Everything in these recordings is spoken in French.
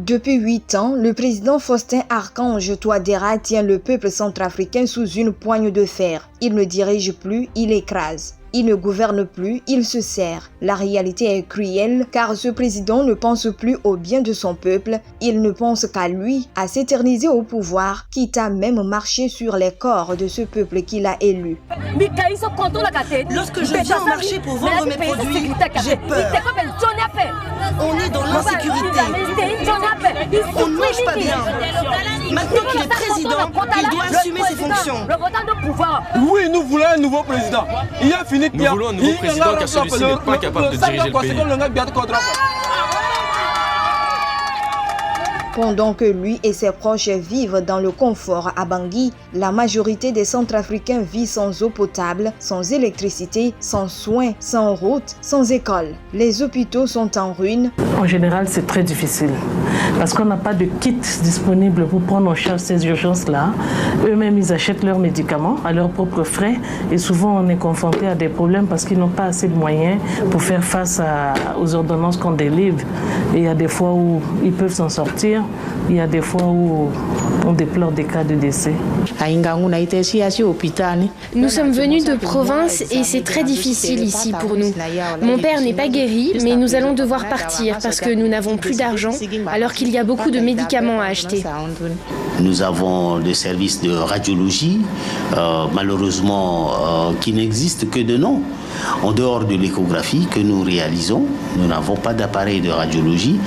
Depuis 8 ans, le président Faustin Archange Touadéra tient le peuple centrafricain sous une poigne de fer. Il ne dirige plus, il écrase. Il ne gouverne plus, il se sert. La réalité est cruelle car ce président ne pense plus au bien de son peuple, il ne pense qu'à lui, à s'éterniser au pouvoir, quitte à même marcher sur les corps de ce peuple qu'il a élu. Lorsque je viens au marché pour vendre mes produits, j'ai peur. On est dans l'insécurité. On ne mange pas bien. Maintenant qu'il est président, il doit assumer ses fonctions. Oui, nous voulons un nouveau président. Il a fini. Nous voulons un nouveau président car celui-ci n'est pas capable de diriger le pays. Pendant que lui et ses proches vivent dans le confort à Bangui, la majorité des Centrafricains vit sans eau potable, sans électricité, sans soins, sans route, sans école. Les hôpitaux sont en ruine. En général, c'est très difficile parce qu'on n'a pas de kit disponible pour prendre en charge ces urgences-là. Eux-mêmes, ils achètent leurs médicaments à leurs propres frais et souvent on est confronté à des problèmes parce qu'ils n'ont pas assez de moyens pour faire face aux ordonnances qu'on délivre. Et il y a des fois où ils peuvent s'en sortir. Il y a des fois où on déplore des cas de décès. Nous sommes venus de province et c'est très difficile ici pour nous. Mon père n'est pas guéri, mais nous allons devoir partir parce que nous n'avons plus d'argent alors qu'il y a beaucoup de médicaments à acheter. Nous avons des services de radiologie, malheureusement, qui n'existent que de nom. En dehors de l'échographie que nous réalisons, nous n'avons pas d'appareil de radiologie.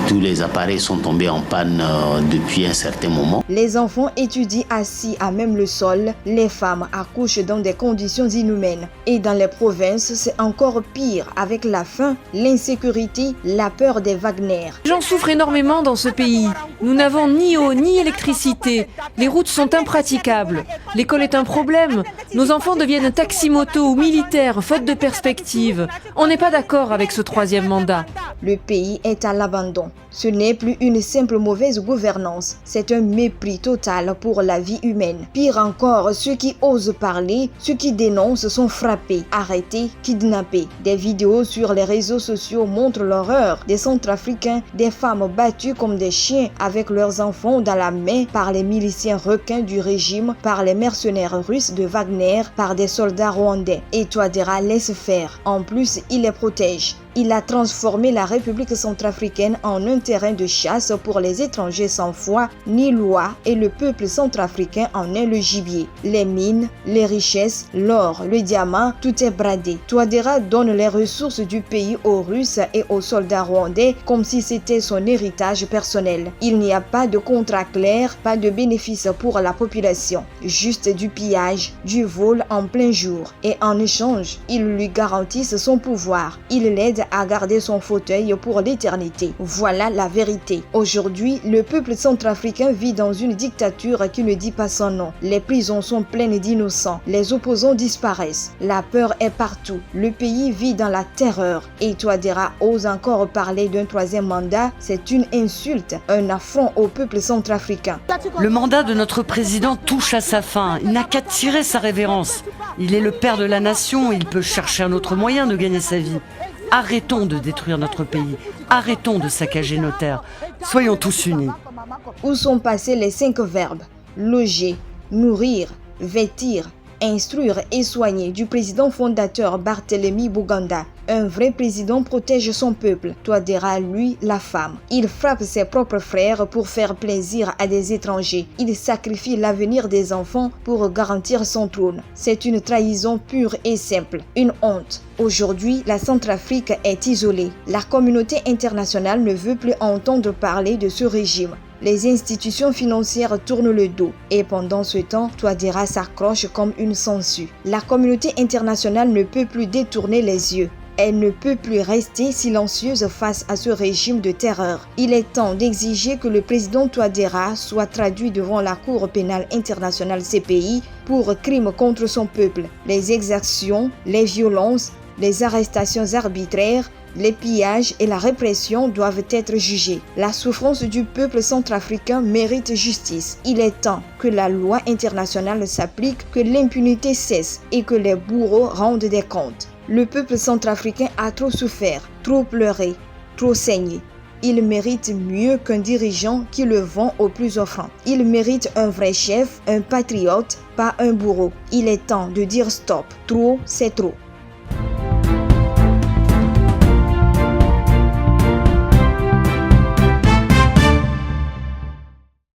Tous les appareils sont tombés en panne depuis un certain moment. Les enfants étudient assis à même le sol. Les femmes accouchent dans des conditions inhumaines. Et dans les provinces, c'est encore pire avec la faim, l'insécurité, la peur des Wagner. Les gens souffrent énormément dans ce pays. Nous n'avons ni eau ni électricité. Les routes sont impraticables. L'école est un problème. Nos enfants deviennent taxi-moto ou militaires, faute de perspective. On n'est pas d'accord avec ce troisième mandat. Le pays est à l'abandon. Ce n'est plus une simple mauvaise gouvernance, c'est un mépris total pour la vie humaine. Pire encore, ceux qui osent parler, ceux qui dénoncent sont frappés, arrêtés, kidnappés. Des vidéos sur les réseaux sociaux montrent l'horreur des Centrafricains, des femmes battues comme des chiens avec leurs enfants dans la main par les miliciens requins du régime, par les mercenaires russes de Wagner, par des soldats rwandais. Et Touadéra laisse faire. En plus, il les protège. Il a transformé la République centrafricaine en un terrain de chasse pour les étrangers sans foi ni loi et le peuple centrafricain en est le gibier. Les mines, les richesses, l'or, le diamant, tout est bradé. Touadéra donne les ressources du pays aux Russes et aux soldats rwandais comme si c'était son héritage personnel. Il n'y a pas de contrat clair, pas de bénéfice pour la population, juste du pillage, du vol en plein jour. Et en échange, ils lui garantissent son pouvoir. Il l'aide à garder son fauteuil pour l'éternité. Voilà la vérité. Aujourd'hui, le peuple centrafricain vit dans une dictature qui ne dit pas son nom. Les prisons sont pleines d'innocents. Les opposants disparaissent. La peur est partout. Le pays vit dans la terreur. Et Touadéra ose encore parler d'un troisième mandat. C'est une insulte, un affront au peuple centrafricain. Le mandat de notre président touche à sa fin. Il n'a qu'à tirer sa révérence. Il est le père de la nation. Il peut chercher un autre moyen de gagner sa vie. Arrêtons de détruire notre pays. Arrêtons de saccager nos terres. Soyons tous unis. Où sont passés les 5 verbes? Loger, nourrir, vêtir, instruire et soigner du président fondateur Barthélemy Buganda. Un vrai président protège son peuple. Touadéra, lui, la femme. Il frappe ses propres frères pour faire plaisir à des étrangers. Il sacrifie l'avenir des enfants pour garantir son trône. C'est une trahison pure et simple. Une honte. Aujourd'hui, la Centrafrique est isolée. La communauté internationale ne veut plus entendre parler de ce régime. Les institutions financières tournent le dos et pendant ce temps, Touadéra s'accroche comme une sangsue. La communauté internationale ne peut plus détourner les yeux. Elle ne peut plus rester silencieuse face à ce régime de terreur. Il est temps d'exiger que le président Touadéra soit traduit devant la Cour pénale internationale CPI pour crimes contre son peuple. Les exactions, les violences, les arrestations arbitraires, les pillages et la répression doivent être jugés. La souffrance du peuple centrafricain mérite justice. Il est temps que la loi internationale s'applique, que l'impunité cesse et que les bourreaux rendent des comptes. Le peuple centrafricain a trop souffert, trop pleuré, trop saigné. Il mérite mieux qu'un dirigeant qui le vend au plus offrant. Il mérite un vrai chef, un patriote, pas un bourreau. Il est temps de dire stop. Trop, c'est trop.